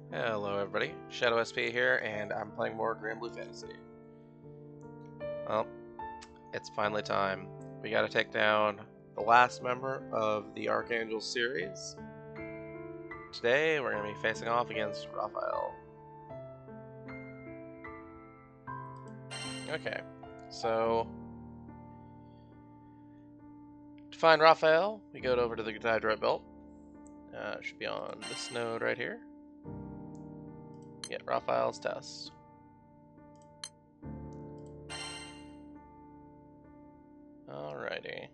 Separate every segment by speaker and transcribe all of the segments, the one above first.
Speaker 1: Hello everybody, Shadow SP here, and I'm playing more Granblue Fantasy. Well, it's finally time. We gotta take down the last member of the Archangel series. Today, we're gonna be facing off against Raphael. Okay, so to find Raphael, we go over to the Hydroid Belt. Should be on this node right here. Get Raphael's test. Alrighty.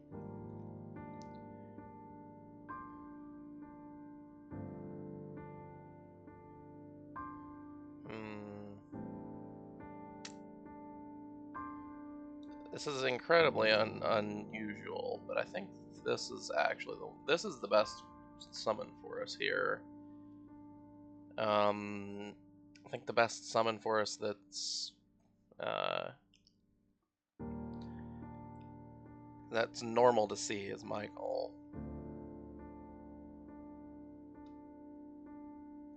Speaker 1: This is incredibly unusual, but I think this is actually the best summon for us here. I think the best summon for us that's normal to see is Michael,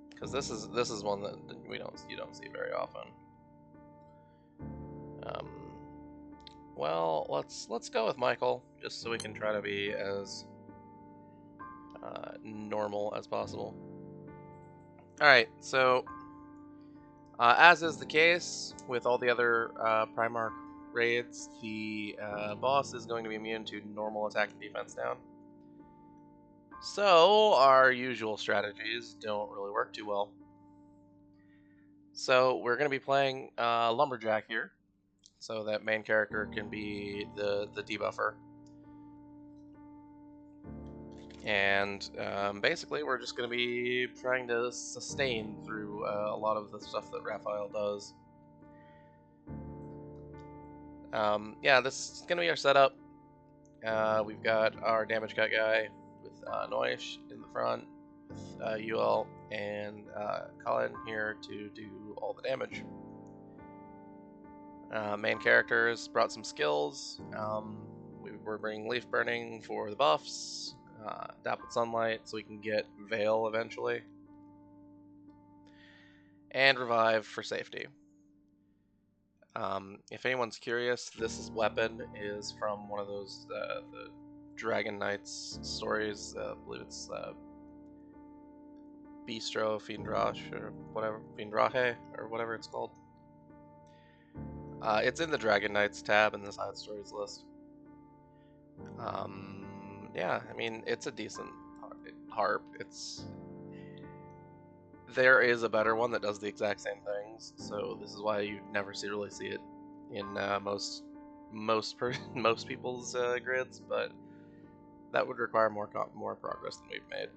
Speaker 1: because this is one that you don't see very often. Well, let's go with Michael, just so we can try to be as normal as possible. Alright, so as is the case with all the other Primarch raids, the boss is going to be immune to normal attack and defense down. So our usual strategies don't really work too well. So we're going to be playing Lumberjack here, so that main character can be the debuffer. And basically we're just going to be trying to sustain through a lot of the stuff that Raphael does. Yeah, this is going to be our setup. We've got our damage cut guy with Noish in the front, with UL and Colin here to do all the damage. Main characters brought some skills. We're bringing Leaf Burning for the buffs, Dappled Sunlight so we can get Veil eventually, and Revive for safety. If anyone's curious, this weapon is from one of those the Dragon Knights stories. I believe it's Bistro Fiendrache or whatever, Fiendrache or whatever it's called. It's in the Dragon Knights tab in the side stories list. Yeah, I mean, it's a decent harp. There is a better one that does the exact same things, so this is why you never really see it in most people's grids, but that would require more progress than we've made.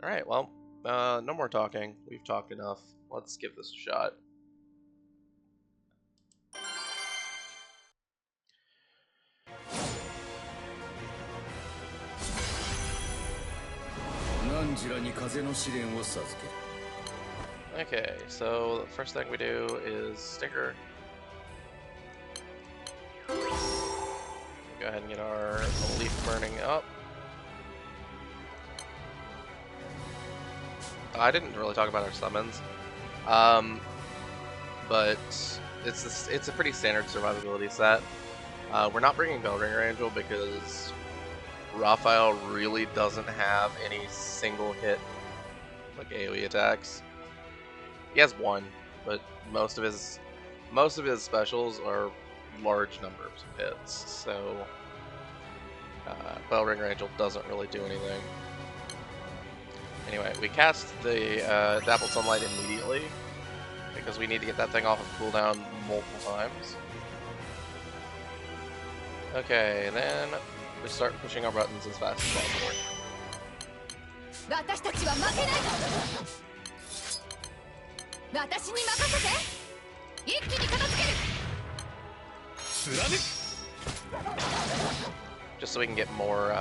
Speaker 1: Alright, well, no more talking. We've talked enough. Let's give this a shot. Okay, so the first thing we do is Sticker. Go ahead and get our Leaf Burning up. I didn't really talk about our summons, but it's a pretty standard survivability set. We're not bringing Bellringer Angel because Raphael really doesn't have any single hit like AoE attacks. He has one, but most of his specials are large numbers of hits, so Bellringer Angel doesn't really do anything. Anyway, we cast the Dappled Sunlight immediately because we need to get that thing off of cooldown multiple times. Okay, then we start pushing our buttons as fast as possible. Just so we can get more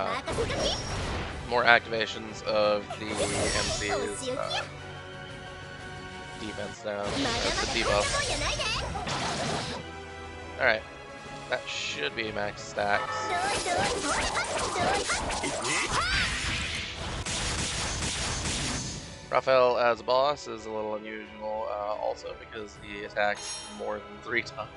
Speaker 1: activations of the MC's defense down, the debuff. Alright, that should be max stacks. Raphael as a boss is a little unusual, also because he attacks more than 3 times.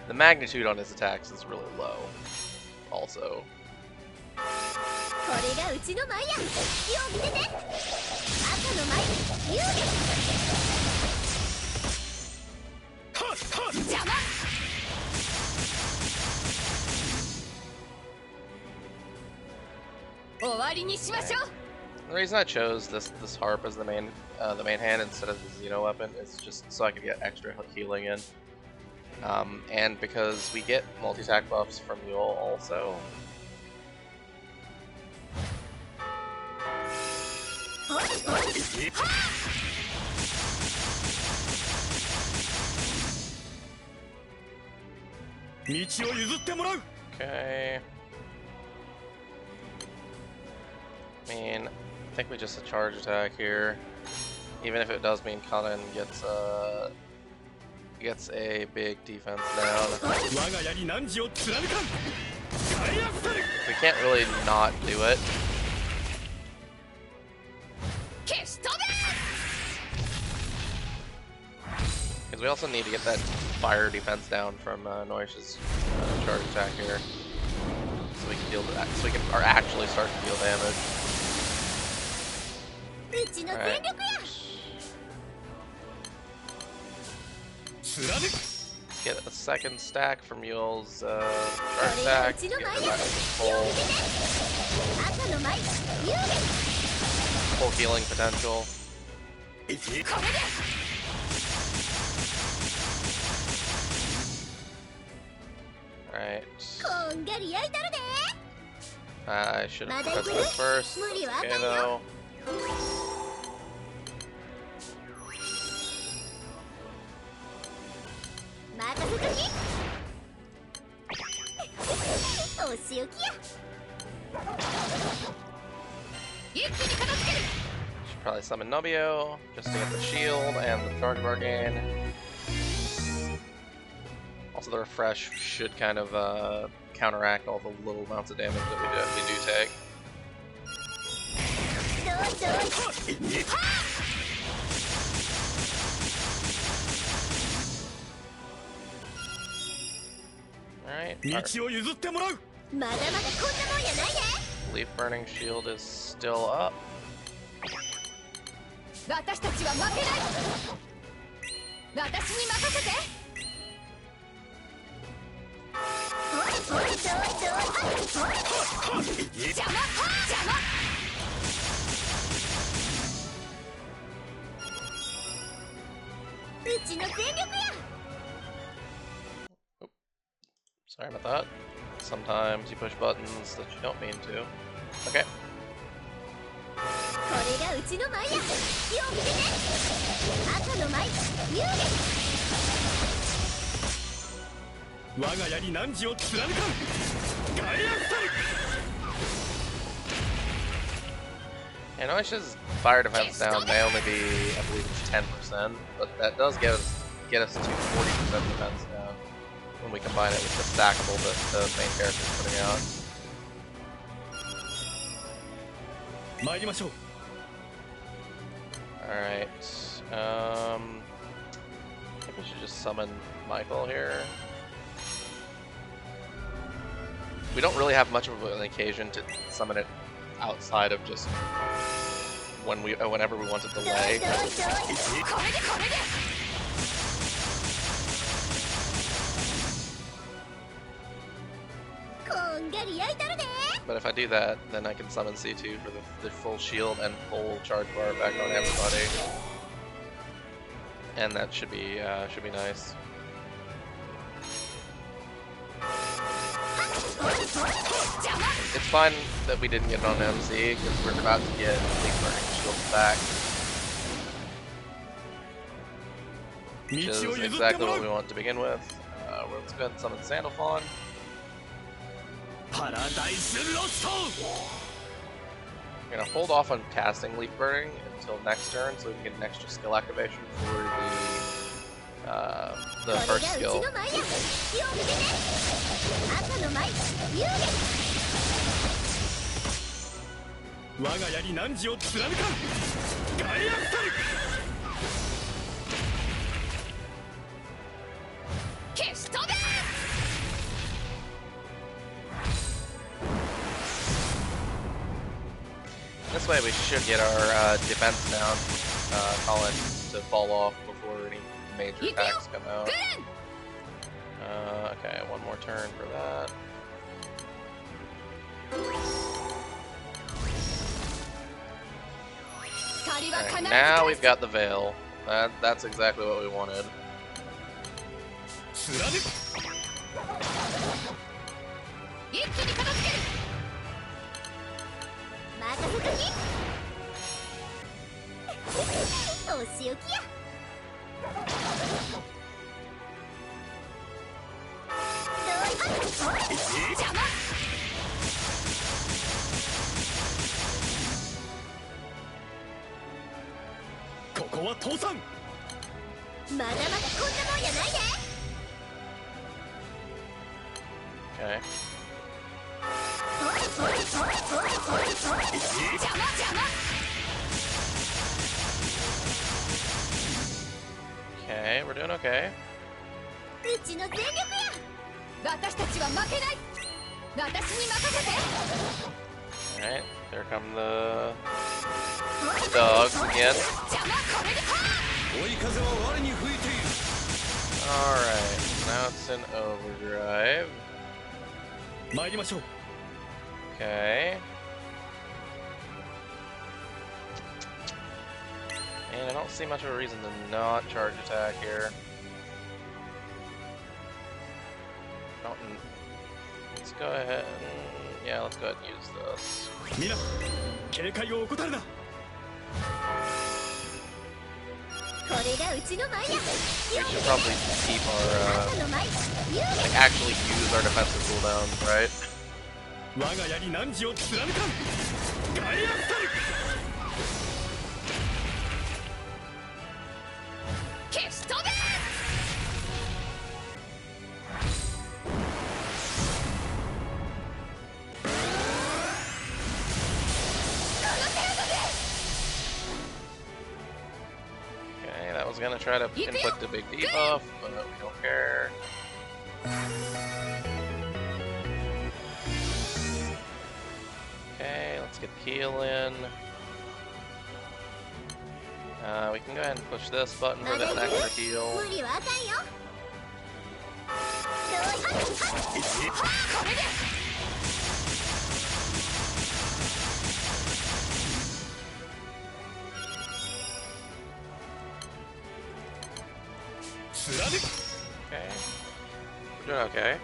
Speaker 1: The magnitude on his attacks is really low, also. The reason I chose this harp as the main hand instead of the Xeno weapon is just so I could get extra healing in, and because we get multi-attack buffs from Mule also. Okay. I mean, I think we just a charge attack here, even if it does mean Kanen gets a big defense down. We can't really not do it. Because we also need to get that fire defense down from Noish's charge attack here, so we can deal with that. So we can actually start to deal damage. Right. Let's get a second stack from Mule's charge attack. Get full healing potential. Alright. I should have put this first. Okay though. Should probably summon Nobio just to get the shield and the charge bar gain. Also, the refresh should kind of counteract all the little amounts of damage that we do take. Alright. Leaf burning shield is still up. Oop. Sorry about that. Sometimes you push buttons that you don't mean to. Okay. And Noish's fire defense down may only be, I believe it's 10%, but that does get us to 40% defense down when we combine it with the stackable that the main character is putting out. Alright. I think we should just summon Michael here. We don't really have much of an occasion to summon it outside of just whenever we want to delay. But if I do that, then I can summon C2 for the full shield and full charge bar back on everybody, and that should be nice. It's fine that we didn't get it on MC because we're about to get Leaf Burning Shield back, which is exactly what we want to begin with. Let's go ahead and summon Sandalphon. We're gonna hold off on casting Leaf Burning until next turn so we can get an extra skill activation for the first skill. This way we should get our defense down, Colin, to fall off before any major attacks come out. Okay, one more turn for that. Right, now we've got the Veil. That's exactly what we wanted. Okay. Okay, we're doing okay. Alright, there come the dogs again. Alright, now it's in overdrive. Okay. And I don't see much of a reason to not charge attack here. Let's go ahead and, yeah, let's go ahead and use this. We should probably keep our, like, actually use our defensive cooldowns, right? Gonna try to inflict a big debuff, but we don't care. Okay, let's get the heal in. We can go ahead and push this button for that extra heal. Okay. We're doing okay.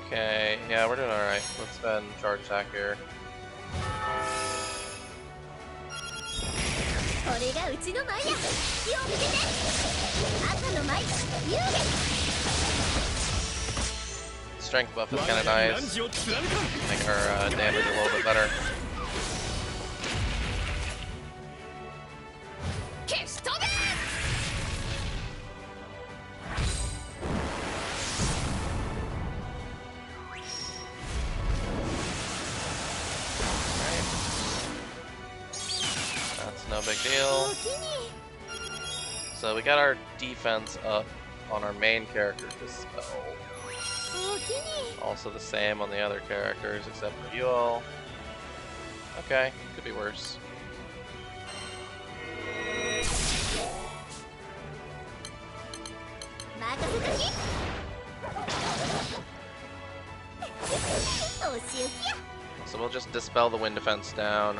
Speaker 1: Okay, yeah, we're doing alright. Let's spend charge attack here. Strength buff is kind of nice. Make our damage a little bit better. No big deal. So we got our defense up on our main character Dispel. Also the same on the other characters except for you all. Okay, could be worse. So we'll just dispel the wind defense down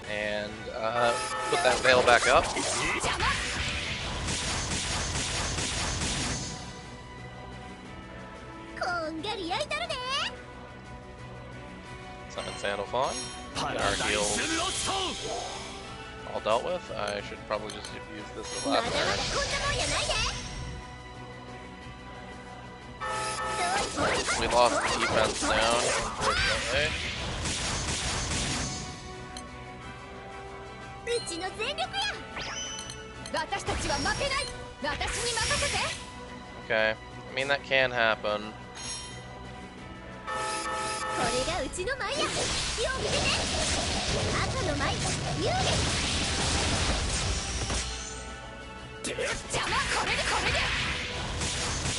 Speaker 1: and put that veil back up. Summon Sandalphon. Get our heals all dealt with. I should probably just use this as last turn. We lost defense down, unfortunately. Okay, I mean that can happen.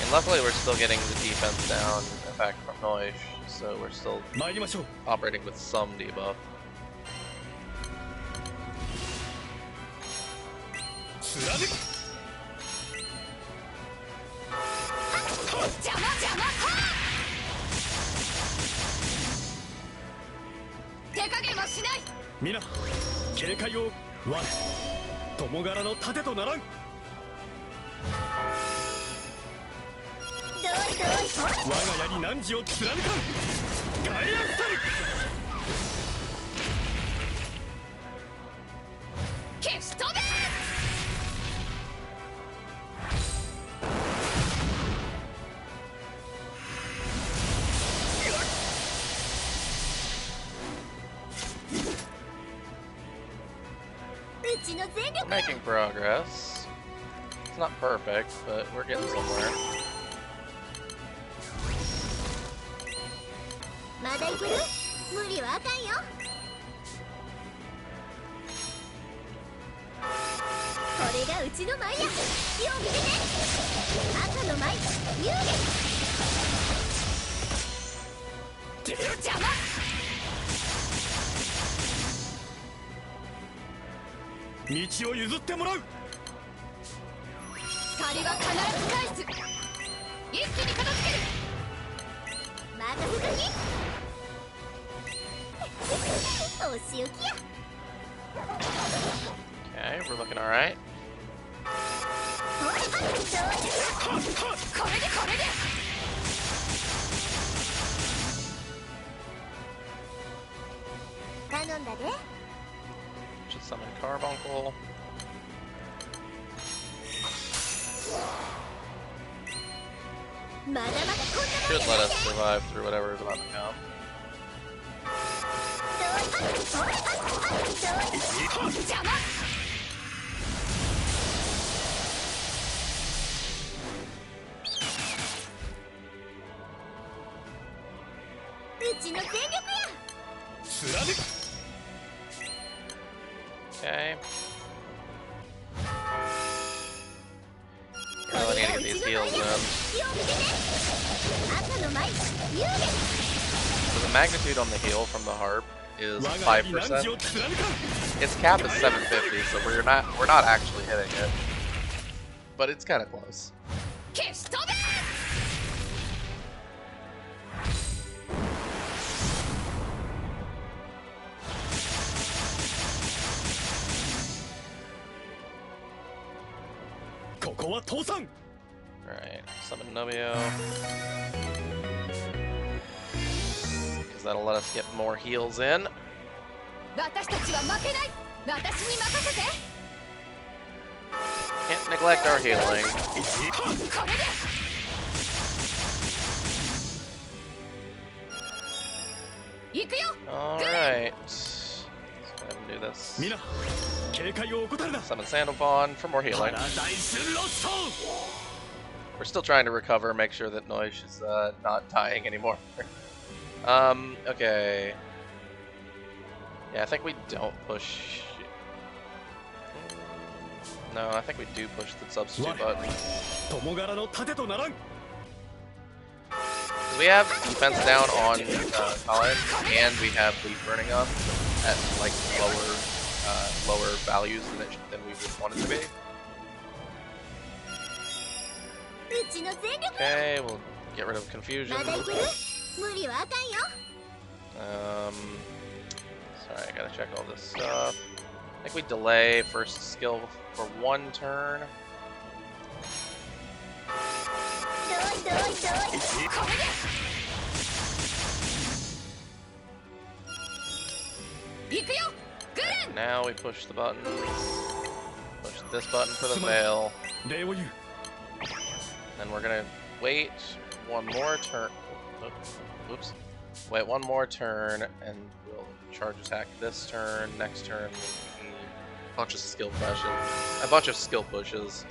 Speaker 1: And luckily we're still getting the defense down back from Noish, so we're still operating with some debuff.
Speaker 2: Mina, 警戒を我友柄の盾とならん。我が家に汝を貫かん。ガイアスタル。消し飛べ。
Speaker 1: We're making progress. It's not perfect, but we're getting somewhere. Okay, we're looking alright. Should summon Carbuncle. Should let us survive through whatever is about to come. Okay. Really need to get these heals in. So the magnitude on the heal from the harp is 5%. Its cap is 750, so we're not actually hitting it. But it's kind of close. Alright, summon Nobio. Because that'll let us get more heals in. Can't neglect our healing. Alright. Let's go ahead and do this. Summon Sandalphon for more healing. We're still trying to recover, make sure that Noish is not dying anymore. Okay. Yeah, I think we don't push. No, I think we do push the substitute button. We have defense down on Colin, and we have Leaf burning up at like lower values than we would want it to be. Okay, we'll get rid of confusion. Sorry, I gotta check all this stuff. I think we delay first skill for 1 turn. Now we push the button. Push this button for the veil. Then we're gonna wait one more turn. Oops. Wait one more turn, and we'll charge attack this turn. Next turn, a bunch of skill pushes. A bunch of skill pushes.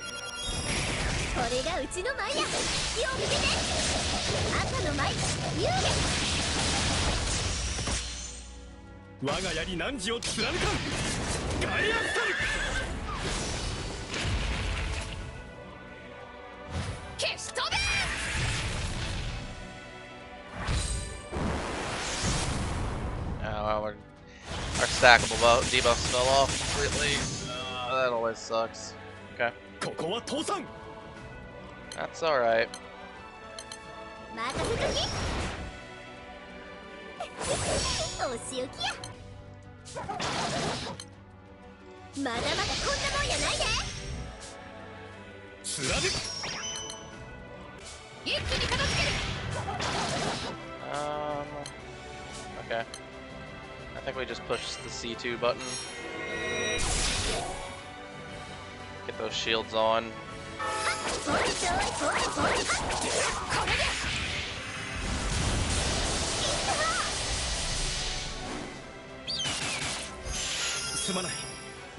Speaker 1: Our stackable debuffs fell off completely. That always sucks. Okay. That's alright. Okay. I think we just push the C2 button. Get those shields on.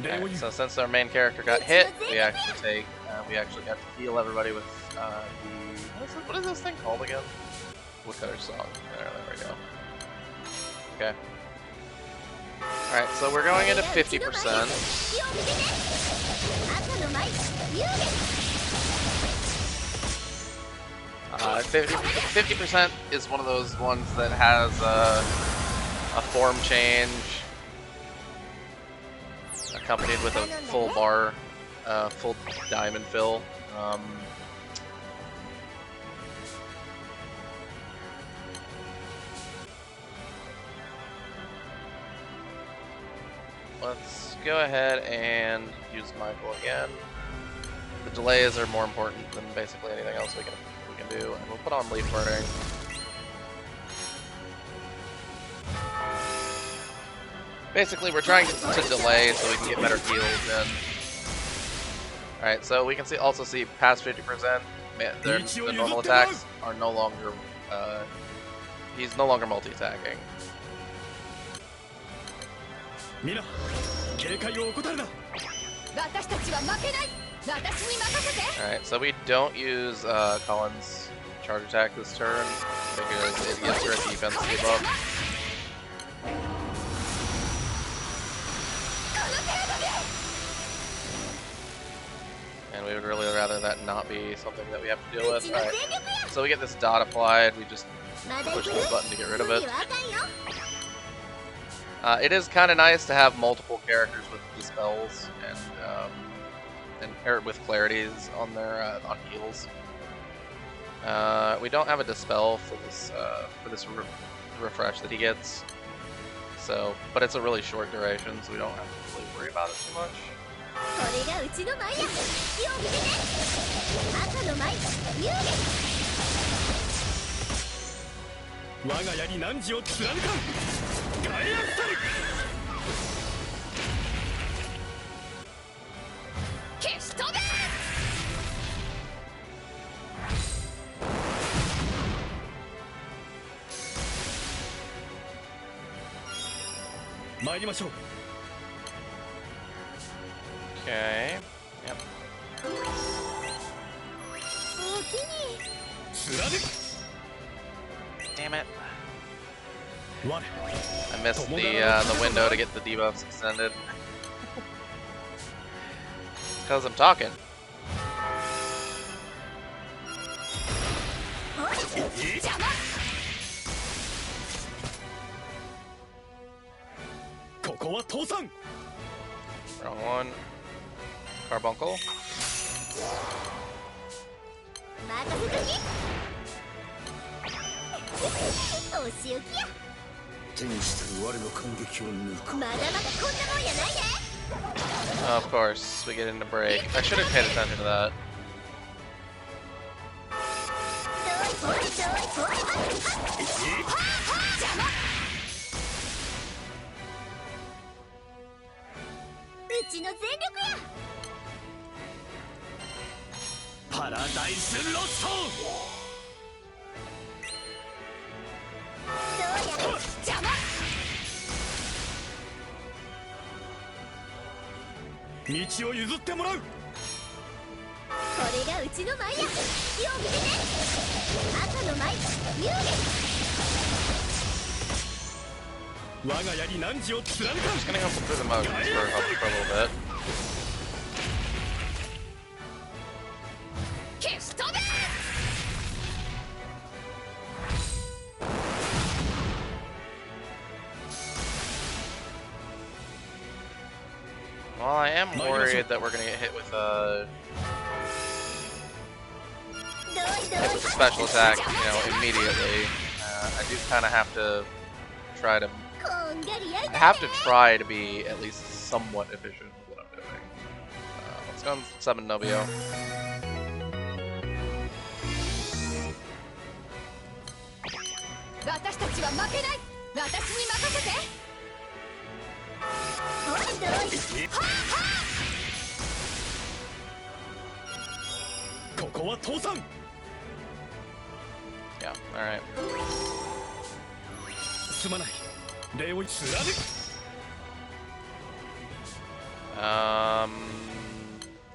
Speaker 1: Okay, so since our main character got hit, we actually got to heal everybody with what is this thing called again? Woodcutter's Song. There we go. Okay. Alright, so we're going into 50%. 50% is one of those ones that has a form change accompanied with a full bar, full diamond fill. Let's go ahead and use Michael again. The delays are more important than basically anything else we can do, and we'll put on Leaf Burning. Basically, we're trying to delay so we can get better heals in. Alright, so we can also see past 50%. The normal attacks are no longer. He's no longer multi-attacking. Alright, so we don't use Colin's charge attack this turn because it gives her a defense debuff. And we would really rather that not be something that we have to deal with. Alright, so we get this dot applied, we just push this button to get rid of it. It is kind of nice to have multiple characters with dispels or with clarities on their on heals. We don't have a dispel for this refresh that he gets, so but it's a really short duration, so we don't have to really worry about it too much. Okay. Yep. Damn it. I missed the window to get the debuffs extended. It's because I'm talking. Wrong one. Carbuncle. Of course, we get into break. I should have paid attention to that.
Speaker 3: ちの全力や。
Speaker 2: パラダイスロスト。
Speaker 3: どうや邪魔。
Speaker 2: 道を譲ってもらう。
Speaker 3: これがうちの舞や。よう見てね。赤の舞遊撃。
Speaker 2: 我が槍汝を貫かん。
Speaker 1: Just gonna go through the motions for a little bit.
Speaker 3: 消し飛べ。
Speaker 1: Well, I am worried that we're gonna get hit with a special attack, you know, immediately. I do kind of have to try to. I have to try to be at least somewhat efficient with what I'm doing. Let's go and summon Nobio.
Speaker 3: 私たちは負けない。私に任せて。おいどい。はあはあ。
Speaker 2: ここは倒産。
Speaker 1: Yeah, alright.
Speaker 2: すまない。礼を貫く。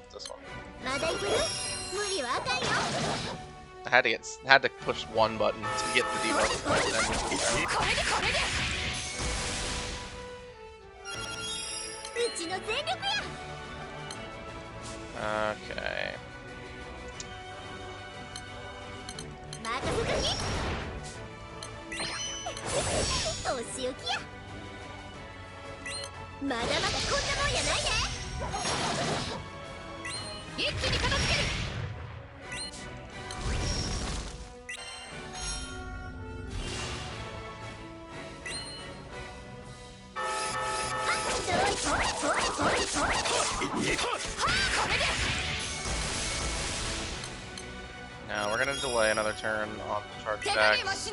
Speaker 1: This one.
Speaker 3: まだ行く？無理はあかんよ。
Speaker 1: I had to push one button to get the debuff.
Speaker 3: これでこれで。うちの全力や。
Speaker 1: Okay.
Speaker 3: 任せとき。お仕置きや。まだまだこんなもんやないね。一気に片付ける。
Speaker 1: Now we're gonna delay another turn on the charge attacks,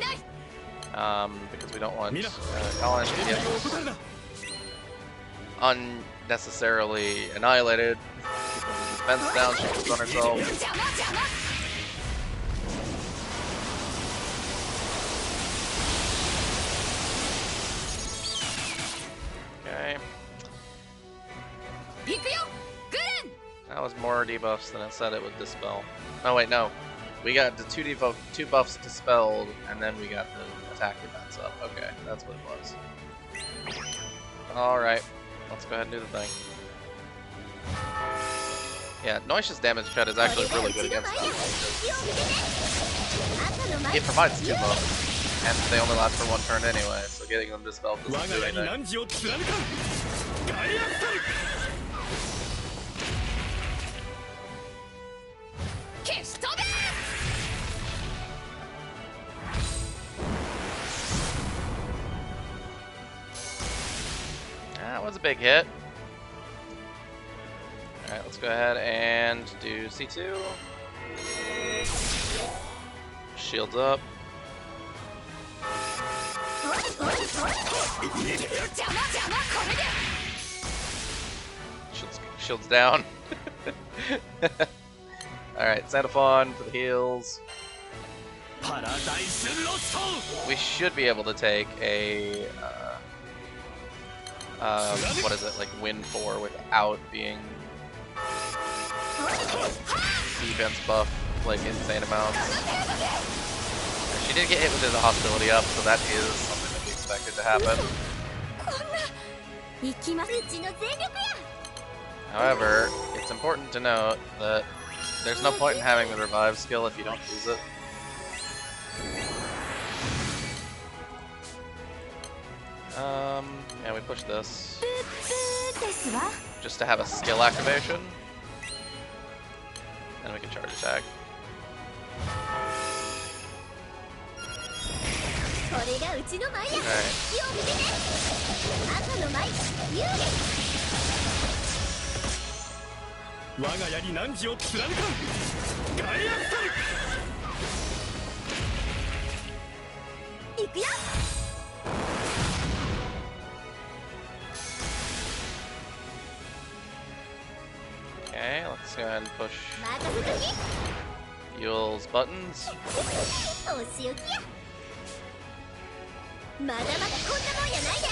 Speaker 1: because we don't want Colin to get unnecessarily annihilated. Keep the defense down, she keeps on herself. Okay. That was more debuffs than it said it would dispel. Oh wait, no. We got the two buffs dispelled, and then we got the attack defense up. Okay, that's what it was. Alright, let's go ahead and do the thing. Yeah, Noisha's damage cut is actually really good against them. It provides two buffs, and they only last for one turn anyway, so getting them dispelled doesn't do anything. That was a big hit. Alright, let's go ahead and do C2. Shields up. Shields down. Alright, Xenophon for the heals. We should be able to take a what is it, like win 4 without being defense buff like insane amounts. She did get hit with the hostility up, so that is something that we expected to happen. However, it's important to note that there's no point in having the revive skill if you don't use it. Yeah, we push this just to have a skill activation, and we can charge attack. Let's go ahead and push
Speaker 3: 任せとき
Speaker 1: Yule's buttons.
Speaker 3: お仕置きやまだまだこんなもんやないで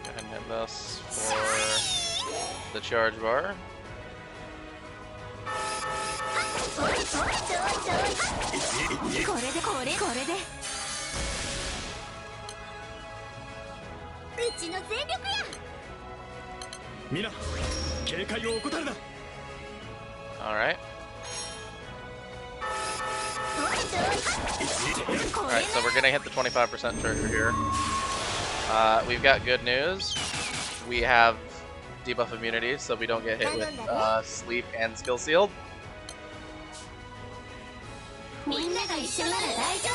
Speaker 1: Go ahead and hit this for the charge bar.
Speaker 3: これでうちの全力や
Speaker 2: 皆警戒を怠るな
Speaker 1: Alright. Alright, so we're gonna hit the 25% trigger here. We've got good news. We have debuff immunity, so we don't get hit with sleep and skill sealed.
Speaker 3: みんなが一緒なら大丈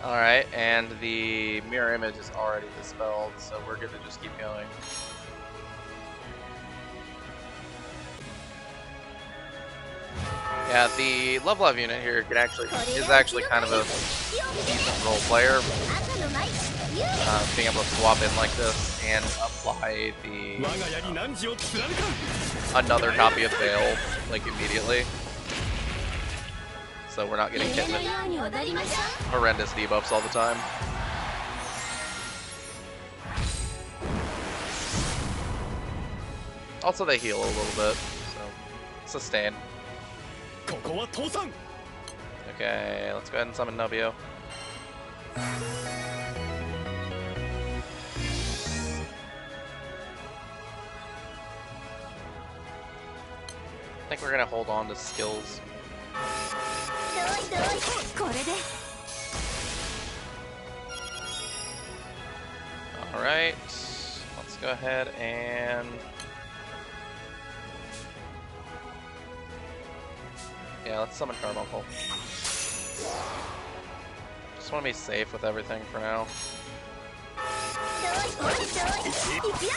Speaker 3: 夫
Speaker 1: Alright, and the mirror image is already dispelled, so we're good to just keep going. Yeah, the Love Live unit here is actually kind of a decent role player.
Speaker 3: 赤の舞遊戯
Speaker 1: Being able to swap in like this and apply the
Speaker 2: 我が槍汝を貫かん
Speaker 1: another copy of Veil like immediately. So we're not getting hit
Speaker 3: 夢の
Speaker 1: with
Speaker 3: ように踊りましょ
Speaker 1: horrendous debuffs all the time. Also, they heal a little bit, so sustain.
Speaker 2: ここは倒産
Speaker 1: Okay, let's go ahead and summon Nobio. I think we're gonna hold on to skills.
Speaker 3: うこれで
Speaker 1: Alright, let's go ahead and... Yeah, let's summon Carbuncle. Just want to be safe with everything for now.
Speaker 3: いくよ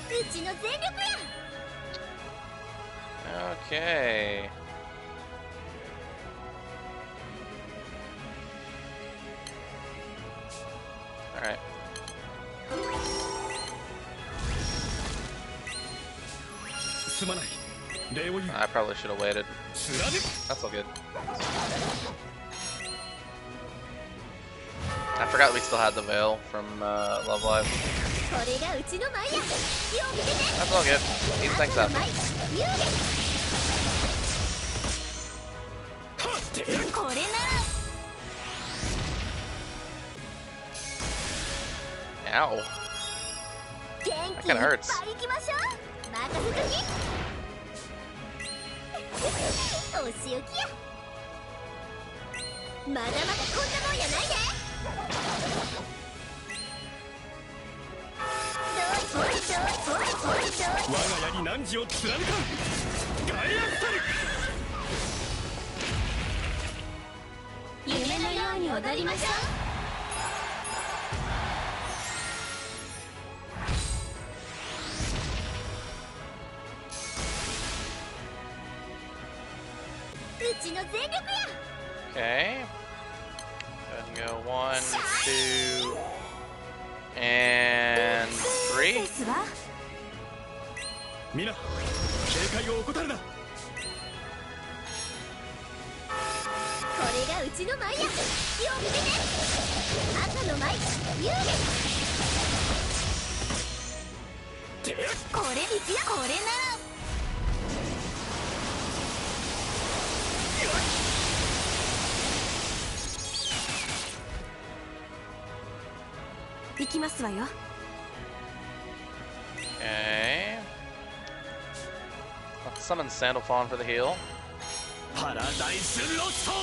Speaker 3: うちの全力や
Speaker 1: Okay. Alright.
Speaker 2: すまない礼を言う
Speaker 1: I probably should have waited.
Speaker 2: 貫く
Speaker 1: That's all good. I forgot we still had the veil from Love Live.
Speaker 3: これがうちの舞やよう見てね
Speaker 1: That's all good. These things
Speaker 3: 赤の
Speaker 1: happen.
Speaker 3: 舞遊戯これなら
Speaker 1: Ow.
Speaker 3: 元
Speaker 1: That
Speaker 3: 気いっ
Speaker 1: kinda
Speaker 3: ぱい
Speaker 1: hurts.
Speaker 3: 行きましょう任せときお仕置きやまだまだこんなもんやないで
Speaker 2: 我が槍汝を貫かんガイアクタル
Speaker 3: 夢のように踊りましょううちの全力や
Speaker 1: Okay. Go ahead and go 1, 2, and 3.
Speaker 3: ですわ
Speaker 2: 皆警戒を怠るな
Speaker 3: これがうちの舞やよう見てね赤の舞遊戯これいくよこれなら行きますわよ
Speaker 1: Okay. Let's summon Sandalphon for the heal.
Speaker 2: パラダイスロスト
Speaker 3: 行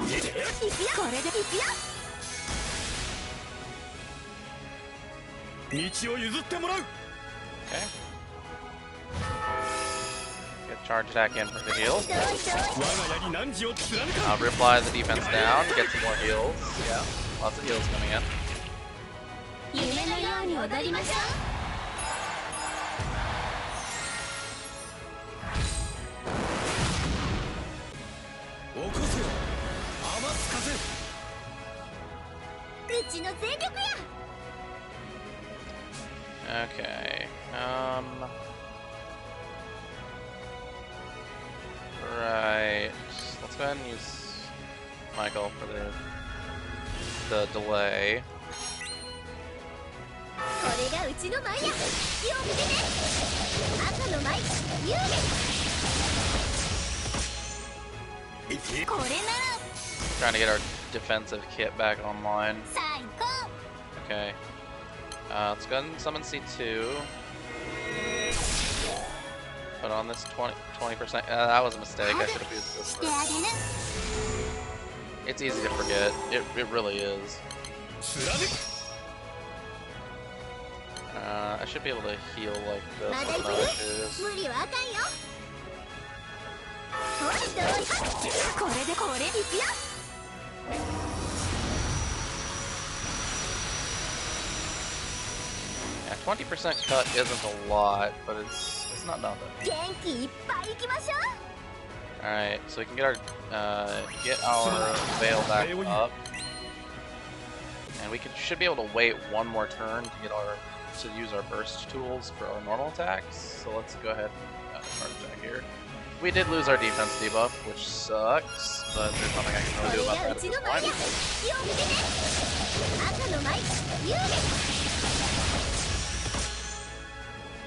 Speaker 3: くよこれで行くよ
Speaker 2: 道を譲ってもらう
Speaker 1: Okay. Get charge attack in for the heal.
Speaker 2: 我が槍汝を貫かん
Speaker 1: Reply the defense down, get some more heals. Yeah, lots of heals coming in.
Speaker 3: 夢のように踊りましょうちの全力や。
Speaker 1: Okay. Right. Let's go ahead and use Michael for the delay.
Speaker 3: これがうちの舞や。気をつけて。赤の舞、遊戯。これなら。
Speaker 1: Trying to get our defensive kit back online.
Speaker 3: 最高。
Speaker 1: Okay. Let's go ahead and summon C2. Put on this 20%. That was a mistake. I should have used this first. It's easy to forget. It really is. I should be able to heal like this with no issues.
Speaker 3: 無理はあかんよ。ほいどうぞ。これでこれいくよ。
Speaker 1: Yeah, 20% cut isn't a lot, but it's not nothing.
Speaker 3: 元気いっぱいいきましょう。
Speaker 1: Alright, so we can get our veil back up. And we should be able to wait one more turn to use our burst tools for our normal attacks. So let's go ahead and start attack here. We did lose our defense debuff, which sucks, but there's nothing I can really do about that at this point.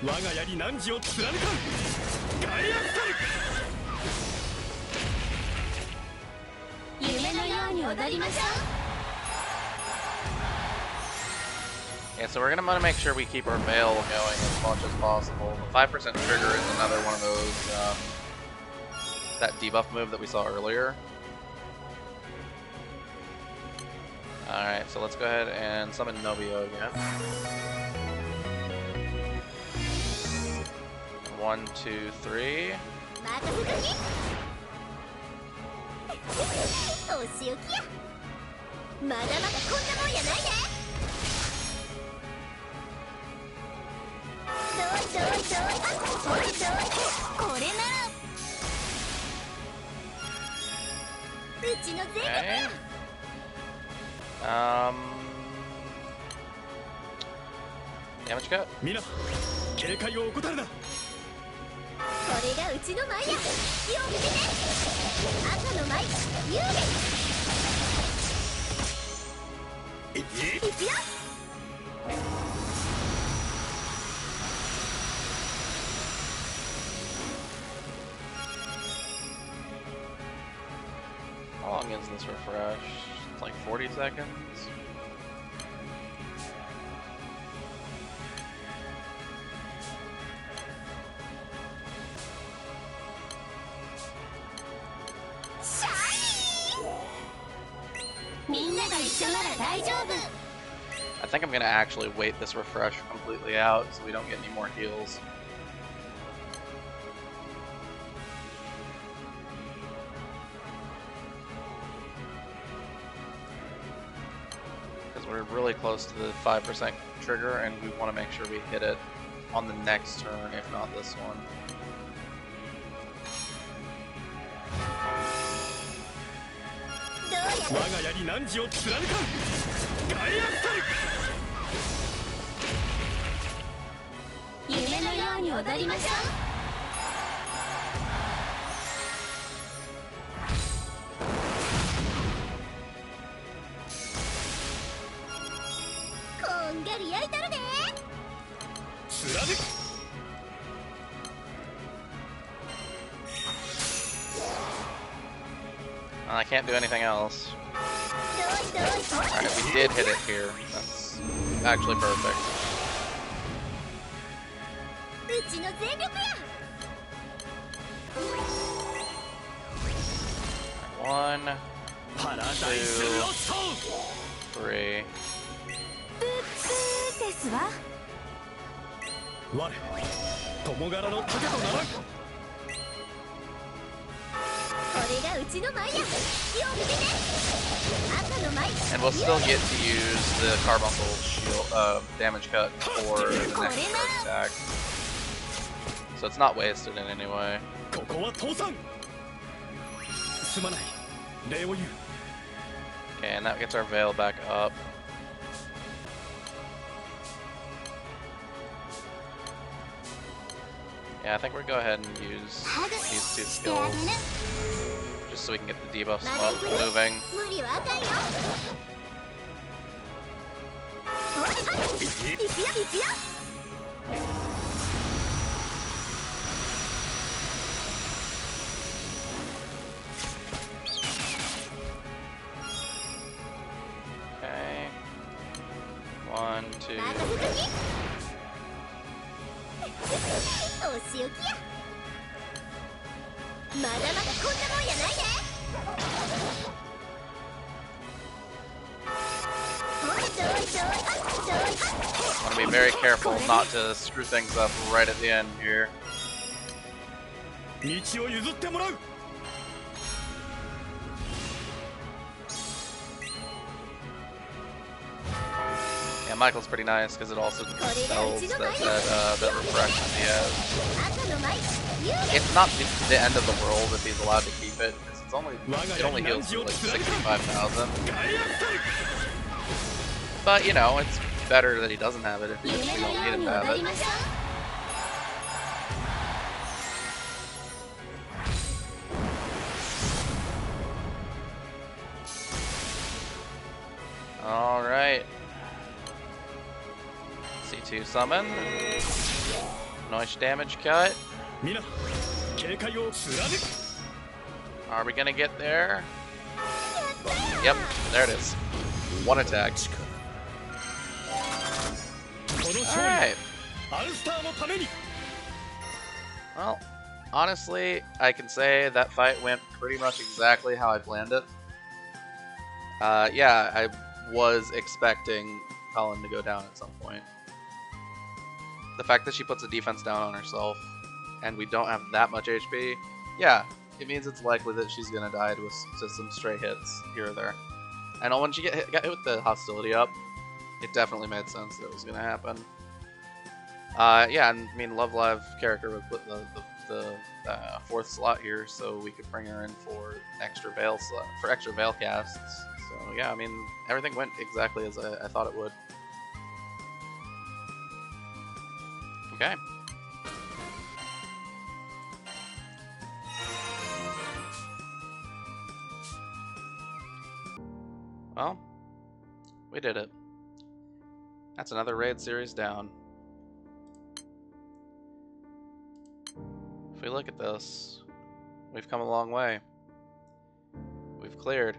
Speaker 2: 我が槍汝を貫かんガイアスカル
Speaker 3: 夢のように踊りましょう。
Speaker 1: Yeah, so we're gonna want to make sure we keep our veil going as much as possible. The 5% trigger is another one of those, that debuff move that we saw earlier. Alright, so let's go ahead and summon Nobio again. 1, 2, 3.
Speaker 3: お仕置きや。まだまだこんなもんやないで。どうこれなら。うちの全力や。
Speaker 1: Damage cut.
Speaker 2: 皆警戒を怠るな。
Speaker 3: これがうちの舞や。気をつけて。赤の舞、遊戯。いくよ。
Speaker 1: How long is this refresh? It's like 40 seconds. I think I'm gonna actually wait this refresh completely out so we don't get any more heals. Because we're really close to the 5% trigger and we want to make sure we hit it on the next turn, if not this one. I can't do anything else. Alright, we did hit it here. That's actually perfect. 1, 2, 3.
Speaker 3: ですわ。
Speaker 2: 我友柄の盾とならん。
Speaker 1: And we'll still get to use the carbuncle shield damage cut for the next attack. So it's not wasted in any way.
Speaker 2: ここは倒産。すまない。礼を言う。
Speaker 1: Okay, and that gets our veil back up. Yeah, I think we're gonna go ahead and use these two skills just so we can get the debuffs moving.
Speaker 3: 無理はあかんよ。いくよいくよ。
Speaker 1: Okay. 1, 2.
Speaker 3: お仕置きや。まだまだこんなもんやないで。
Speaker 1: Want to be very careful not to screw things up right at the end here.
Speaker 2: 道を譲ってもらう。
Speaker 1: Yeah, Michael's pretty nice because it also dispels that refresh he has. It's not the end of the world if he's allowed to keep it. It only heals to like 65,000. But you know, it's better that he doesn't have it if you don't need him to have it. All right. C2 summon. Nice damage cut. Are we gonna get there? Yep, there it is. One attack. Alright. Well, honestly, I can say that fight went pretty much exactly how I planned it. Yeah, I was expecting Colin to go down at some point. The fact that she puts a defense down on herself and we don't have that much HP, yeah, it means it's likely that she's gonna die to some stray hits here or there. And when she got hit with the hostility up, it definitely made sense that it was gonna happen. Yeah, and I mean, Love Live character would put the fourth slot here, so we could bring her in for extra veil extra veil casts. So yeah, I mean, everything went exactly as I thought it would. Okay. Well, we did it. That's another raid series down. If we look at this, we've come a long way. We've cleared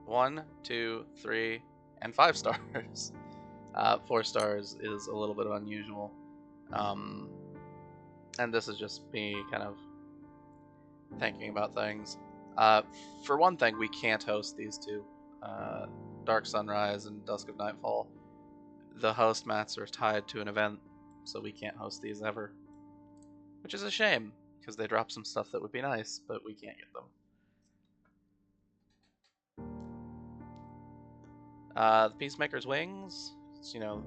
Speaker 1: 1, 2, 3, and 5 stars. 4 stars is a little bit unusual. And this is just me kind of thinking about things. For one thing, we can't host these two. Dark Sunrise and Dusk of Nightfall. The host mats are tied to an event, so we can't host these ever. Which is a shame, because they drop some stuff that would be nice, but we can't get them. The Peacemaker's Wings, it's, you know,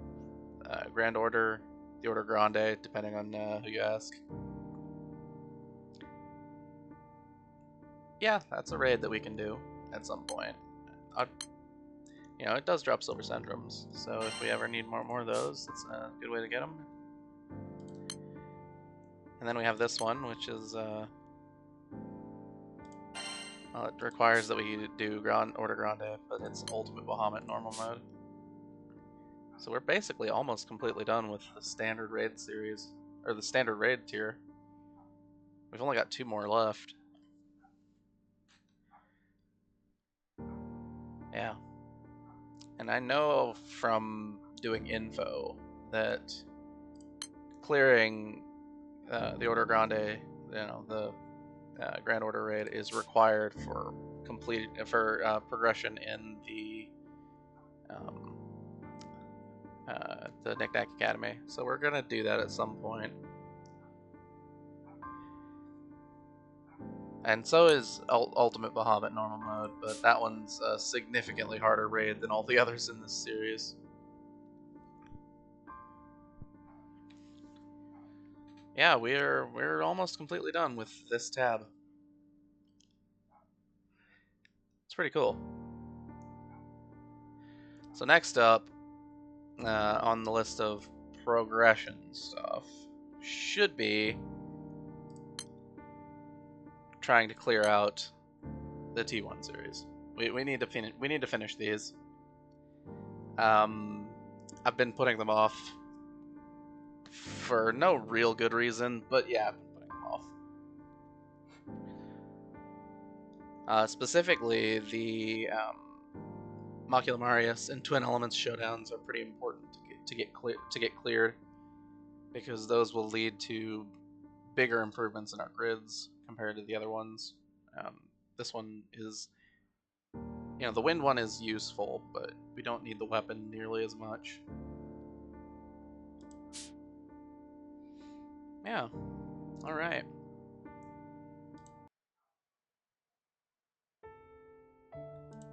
Speaker 1: Grand Order, the Order Grande, depending on who you ask. Yeah, that's a raid that we can do at some point. You know, it does drop Silver Syndromes, so if we ever need more of those, it's a good way to get them. And then we have this one, which is, well, it requires that we do Order Grande, but it's Ultimate Bahamut normal mode. So we're basically almost completely done with the standard raid series, or the standard raid tier. We've only got 2 more left. Yeah. And I know from doing info that clearing the Order Grande, you know, the Grand Order raid is required for progression in the Knick-Knack Academy. So we're gonna do that at some point. And so is Ultimate Bahamut normal mode, but that one's a significantly harder raid than all the others in this series. Yeah, we're almost completely done with this tab. It's pretty cool. So next up on the list of progression stuff should be trying to clear out the T1 series. We need to finish these. I've been putting them off for no real good reason, but yeah, I've been putting them off. Specifically, the Macula Marius and Twin Elements showdowns are pretty important to get cleared, because those will lead to bigger improvements in our grids compared to the other ones. This one is, you know, the wind one is useful, but we don't need the weapon nearly as much. Yeah. All right.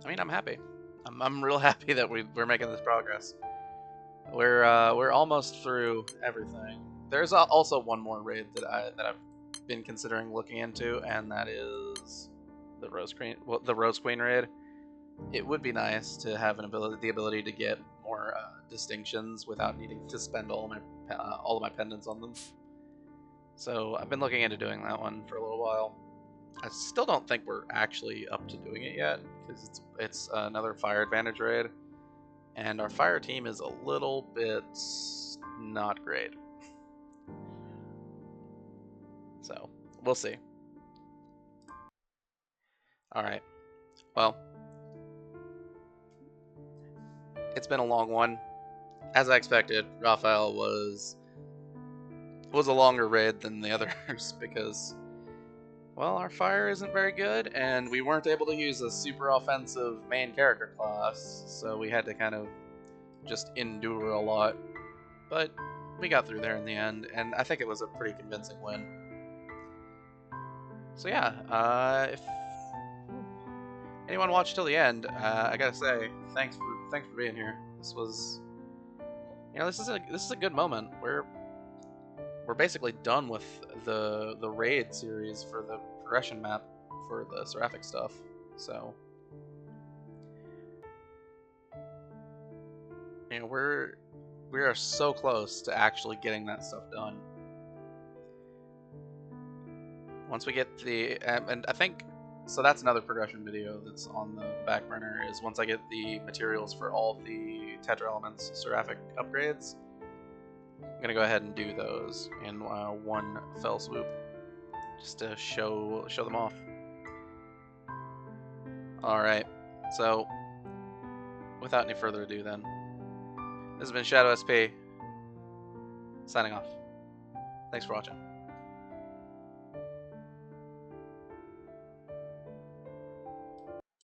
Speaker 1: I mean, I'm happy. I'm real happy that we're making this progress. We're almost through everything. There's also one more raid that I've been considering looking into, and that is the Rose Queen. Well, the Rose Queen raid. It would be nice to have the ability to get more distinctions without needing to spend all of my pendants on them. So I've been looking into doing that one for a little while. I still don't think we're actually up to doing it yet, because it's another fire advantage raid, and our fire team is a little bit not great. So we'll see. All right. Well, it's been a long one. As I expected, Raphael was a longer raid than the others because, well, our fire isn't very good, and we weren't able to use a super offensive main character class, so we had to kind of just endure a lot. But we got through there in the end, and I think it was a pretty convincing win. So yeah, if anyone watched till the end, I gotta say, thanks for being here. This was, you know, this is a good moment. We're basically done with the raid series for the progression map for the Seraphic stuff. So, you know, we are so close to actually getting that stuff done. Once we get the and I think so, that's another progression video that's on the back burner, is once I get the materials for all the Tetra Elements Seraphic upgrades, I'm gonna go ahead and do those in one fell swoop, just to show them off. All right, so without any further ado, then, this has been Shadow SP signing off. Thanks for watching.